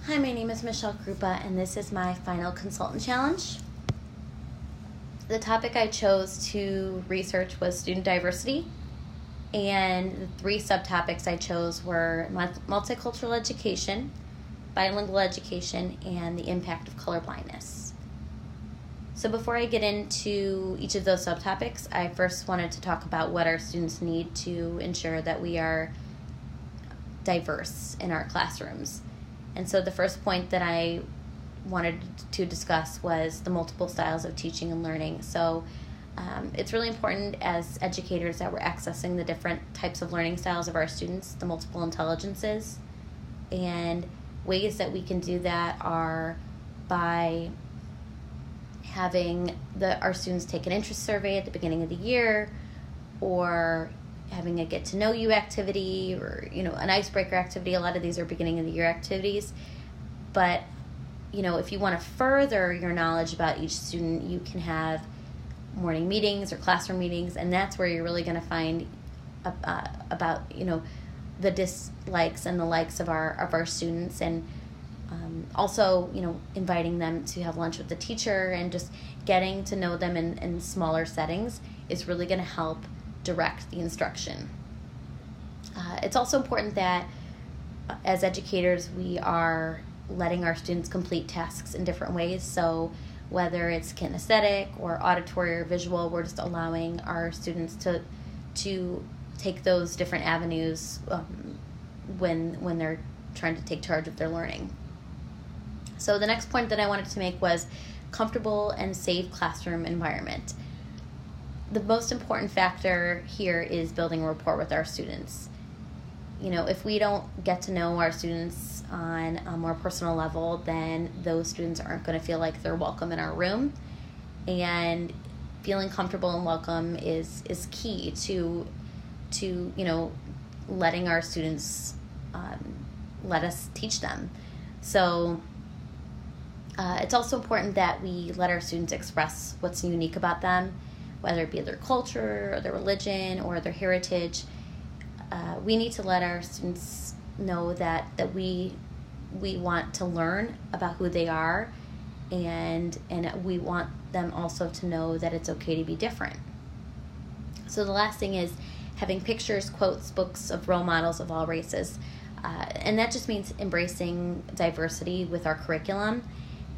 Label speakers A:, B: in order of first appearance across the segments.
A: Hi, my name is Michelle Krupa, and this is my final consultant challenge. The topic I chose to research was student diversity, and the three subtopics I chose were multicultural education, bilingual education, and the impact of colorblindness. So before I get into each of those subtopics, I first wanted to talk about what our students need to ensure that we are diverse in our classrooms. And so the first point that I wanted to discuss was the multiple styles of teaching and learning. So it's really important as educators that we're accessing the different types of learning styles of our students, the multiple intelligences. And ways that we can do that are by having our students take an interest survey at the beginning of the year, or having a get to know you activity, or an icebreaker activity. A lot of these are beginning of the year activities, but if you want to further your knowledge about each student, you can have morning meetings or classroom meetings, and that's where you're really going to find about the dislikes and the likes of our students, and also inviting them to have lunch with the teacher, and just getting to know them in smaller settings is really going to help direct the instruction. It's also important that as educators we are letting our students complete tasks in different ways. So whether it's kinesthetic or auditory or visual, we're just allowing our students to take those different avenues when they're trying to take charge of their learning. So the next point that I wanted to make was comfortable and safe classroom environment. The most important factor here is building a rapport with our students. If we don't get to know our students on a more personal level, then those students aren't going to feel like they're welcome in our room. And feeling comfortable and welcome is key to letting our students let us teach them. So it's also important that we let our students express what's unique about them, whether it be their culture or their religion or their heritage. We need to let our students know that we want to learn about who they are, and we want them also to know that it's okay to be different. So the last thing is having pictures, quotes, books of role models of all races. And that just means embracing diversity with our curriculum.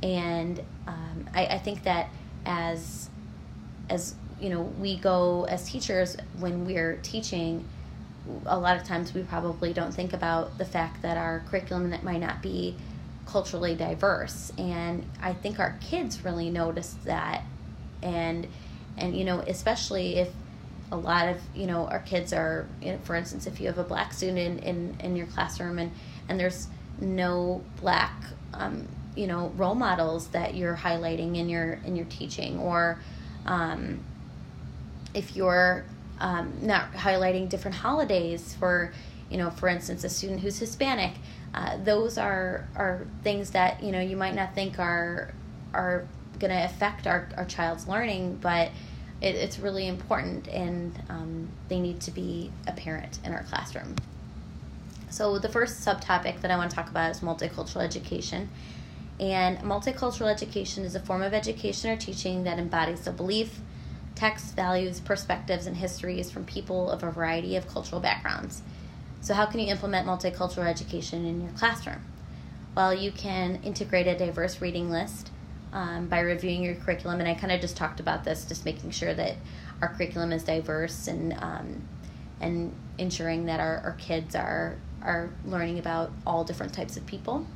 A: And I think that as we go as teachers, when we're teaching, a lot of times we probably don't think about the fact that our curriculum that might not be culturally diverse. And I think our kids really notice that. And especially if a lot of, our kids are, for instance, if you have a black student in your classroom and there's no black, role models that you're highlighting in your teaching, or if you're not highlighting different holidays for instance, a student who's Hispanic, those are things that, you might not think are going to affect our child's learning, but it's really important, and they need to be apparent in our classroom. So the first subtopic that I want to talk about is multicultural education. And multicultural education is a form of education or teaching that embodies the belief, texts, values, perspectives, and histories from people of a variety of cultural backgrounds. So how can you implement multicultural education in your classroom? Well, you can integrate a diverse reading list by reviewing your curriculum, and I kind of just talked about this, just making sure that our curriculum is diverse, and ensuring that our kids are learning about all different types of people.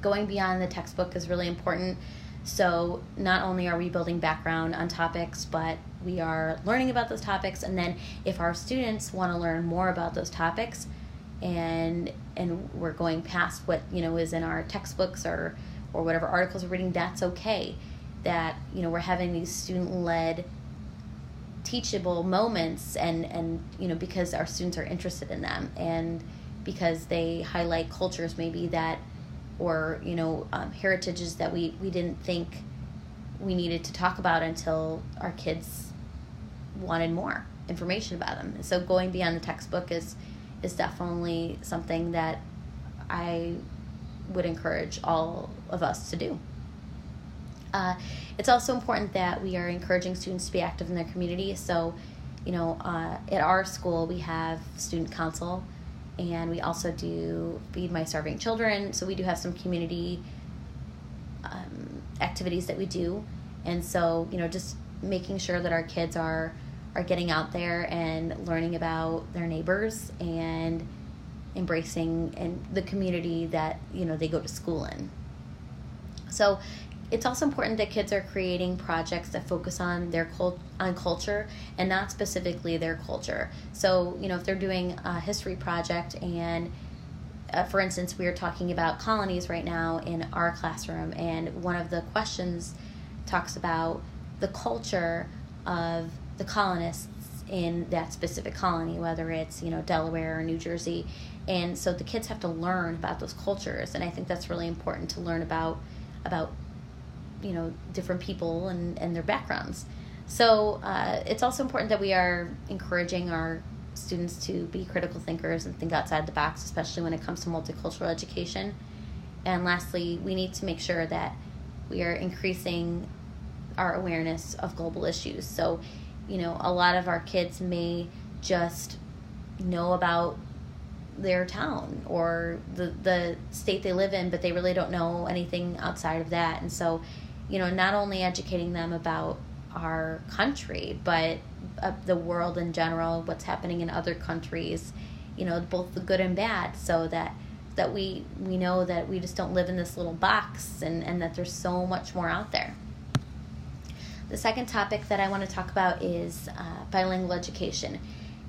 A: Going beyond the textbook is really important. So not only are we building background on topics, but we are learning about those topics. And then if our students want to learn more about those topics, and we're going past what is in our textbooks or whatever articles we're reading, that's okay. That we're having these student-led teachable moments, and because our students are interested in them, and because they highlight cultures maybe that, or heritages that we didn't think we needed to talk about until our kids wanted more information about them. So going beyond the textbook is definitely something that I would encourage all of us to do. It's also important that we are encouraging students to be active in their community. So, at our school we have student council, and we also do Feed My Starving Children. So we do have some community activities that we do. And so, just making sure that our kids are getting out there and learning about their neighbors and embracing and the community that, they go to school in. So it's also important that kids are creating projects that focus on their on culture and not specifically their culture. So, if they're doing a history project and, for instance, we are talking about colonies right now in our classroom, and one of the questions talks about the culture of the colonists in that specific colony, whether it's, Delaware or New Jersey. And so the kids have to learn about those cultures, and I think that's really important to learn about different people and their backgrounds. So it's also important that we are encouraging our students to be critical thinkers and think outside the box, especially when it comes to multicultural education. And lastly, we need to make sure that we are increasing our awareness of global issues. So, a lot of our kids may just know about their town or the state they live in, but they really don't know anything outside of that. And so, not only educating them about our country, but the world in general, what's happening in other countries, both the good and bad, so that we know that we just don't live in this little box, and that there's so much more out there. The second topic that I want to talk about is bilingual education.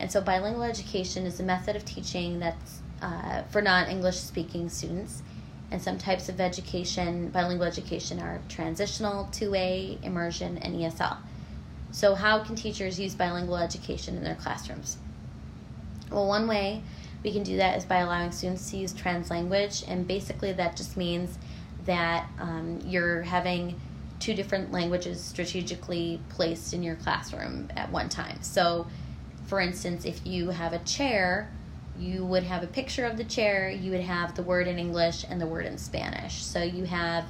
A: And so bilingual education is a method of teaching that's for non-English speaking students. And some types of education, bilingual education, are transitional, two-way, immersion, and ESL. So how can teachers use bilingual education in their classrooms? Well, one way we can do that is by allowing students to use translanguage, and basically that just means that you're having two different languages strategically placed in your classroom at one time. So, for instance, if you have a chair, you would have a picture of the chair, you would have the word in English and the word in Spanish. So you have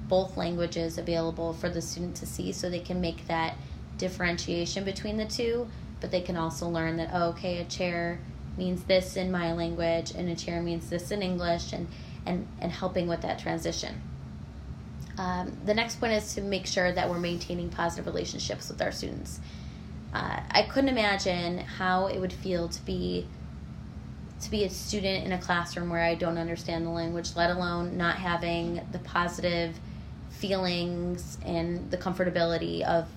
A: both languages available for the student to see, so they can make that differentiation between the two, but they can also learn that, a chair means this in my language and a chair means this in English, and helping with that transition. The next point is to make sure that we're maintaining positive relationships with our students. I couldn't imagine how it would feel to be a student in a classroom where I don't understand the language, let alone not having the positive feelings and the comfortability of,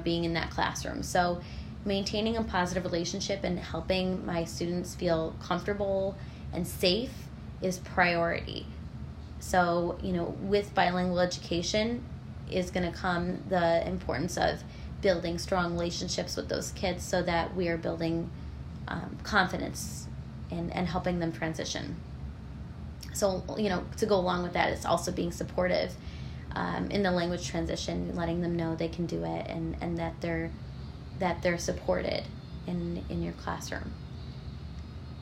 A: being in that classroom. So maintaining a positive relationship and helping my students feel comfortable and safe is priority. So, with bilingual education is going to come the importance of building strong relationships with those kids, so that we are building confidence and helping them transition. So, to go along with that, it's also being supportive in the language transition, letting them know they can do it, and that they're supported in your classroom.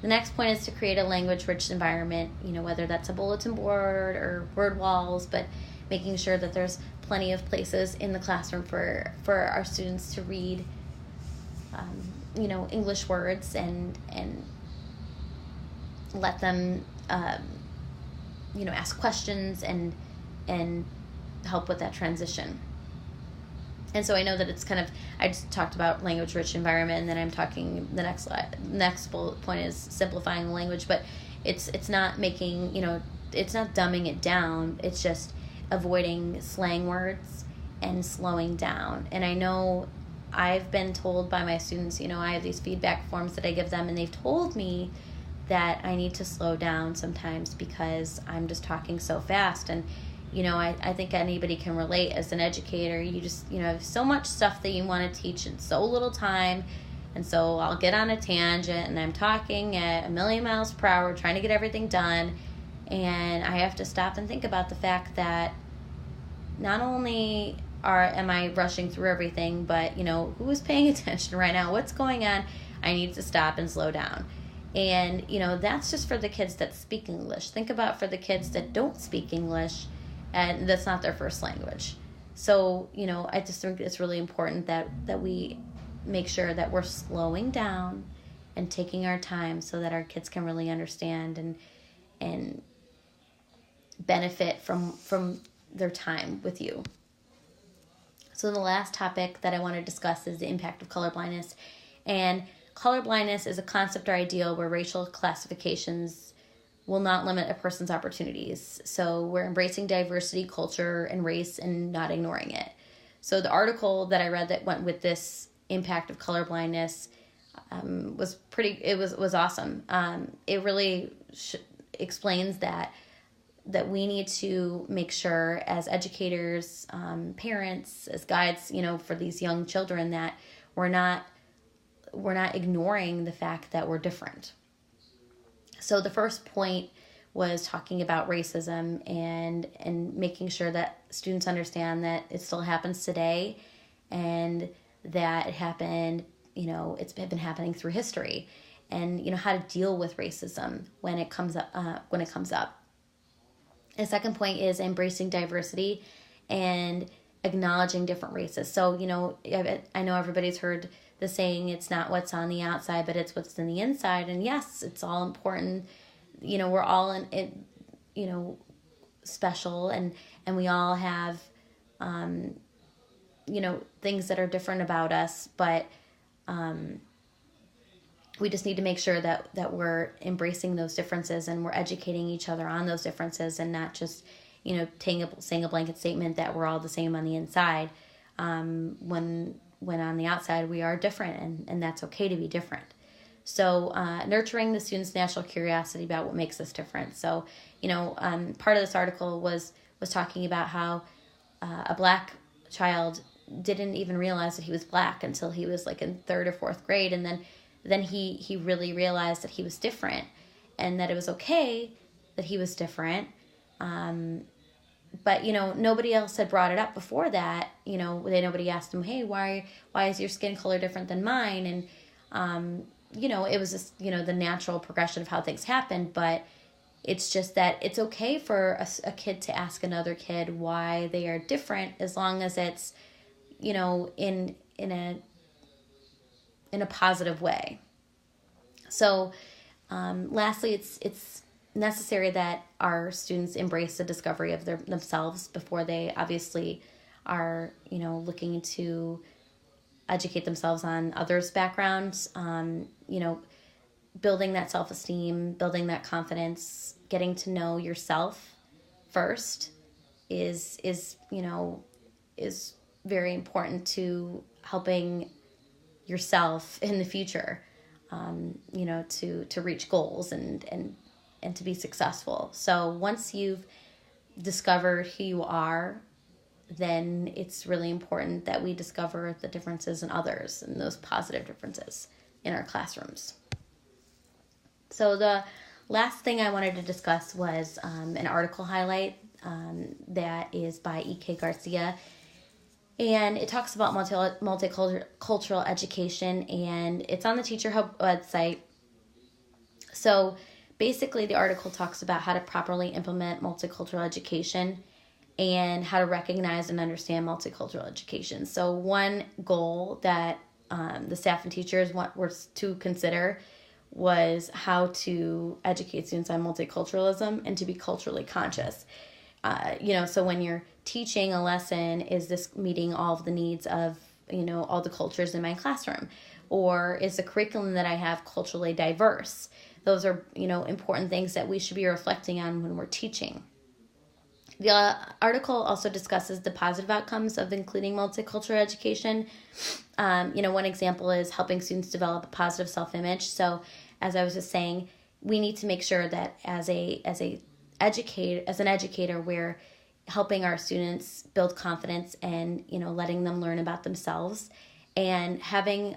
A: The next point is to create a language-rich environment, whether that's a bulletin board or word walls, but making sure that there's plenty of places in the classroom for our students to read, English words and let them, ask questions and help with that transition. And so I know that it's I just talked about language-rich environment, and then I'm talking, the next bullet point is simplifying the language, but it's not making, it's not dumbing it down, it's just avoiding slang words and slowing down. And I know I've been told by my students, I have these feedback forms that I give them, and they've told me that I need to slow down sometimes because I'm just talking so fast. And I think anybody can relate as an educator. You just, have so much stuff that you want to teach in so little time. And so I'll get on a tangent and I'm talking at 1,000,000 miles per hour trying to get everything done. And I have to stop and think about the fact that not only am I rushing through everything, but, who is paying attention right now? What's going on? I need to stop and slow down. And, that's just for the kids that speak English. Think about for the kids that don't speak English and that's not their first language. So, I just think it's really important that we make sure that we're slowing down and taking our time so that our kids can really understand and benefit from their time with you. So the last topic that I want to discuss is the impact of colorblindness. And colorblindness is a concept or ideal where racial classifications will not limit a person's opportunities. So we're embracing diversity, culture, and race and not ignoring it. So the article that I read that went with this impact of colorblindness was awesome. It really explains that we need to make sure as educators, parents, as guides, for these young children, that we're not ignoring the fact that we're different. So the first point was talking about racism and making sure that students understand that it still happens today and that it happened, it's been happening through history, and how to deal with racism when it comes up. The second point is embracing diversity and acknowledging different races. So, I know everybody's heard the saying, it's not what's on the outside, but it's what's in the inside. And yes, it's all important. We're all special and we all have, things that are different about us, but we just need to make sure that we're embracing those differences and we're educating each other on those differences and not just, saying a blanket statement that we're all the same on the inside, when on the outside we are different, and that's okay to be different. So nurturing the students' natural curiosity about what makes us different. So, part of this article was talking about how a black child didn't even realize that he was black until he was like in 3rd or 4th grade, and then he really realized that he was different and that it was okay that he was different. But, nobody else had brought it up before that. Nobody asked him, hey, why is your skin color different than mine? And, it was just, the natural progression of how things happen. But it's just that it's okay for a kid to ask another kid why they are different, as long as it's, in a positive way. So, lastly, it's necessary that our students embrace the discovery of themselves before they obviously are, looking to educate themselves on others' backgrounds. Building that self-esteem, building that confidence, getting to know yourself first is very important to helping yourself in the future, to reach goals and to be successful. So once you've discovered who you are, then it's really important that we discover the differences in others and those positive differences in our classrooms. So the last thing I wanted to discuss was an article highlight that is by E.K. Garcia. And it talks about multicultural education, and it's on the Teacher Hub website. So basically the article talks about how to properly implement multicultural education and how to recognize and understand multicultural education. So one goal that the staff and teachers were to consider was how to educate students on multiculturalism and to be culturally conscious. So when you're teaching a lesson, is this meeting all of the needs of, all the cultures in my classroom? Or is the curriculum that I have culturally diverse? Those are, important things that we should be reflecting on when we're teaching. The article also discusses the positive outcomes of including multicultural education. One example is helping students develop a positive self-image. So as I was just saying, we need to make sure that as an educator, we're helping our students build confidence and, letting them learn about themselves, and having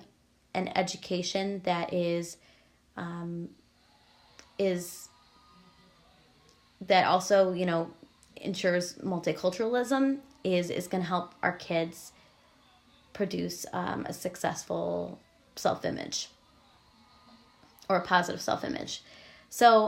A: an education that is that also, ensures multiculturalism is going to help our kids produce a successful self-image. or a positive self-image. So,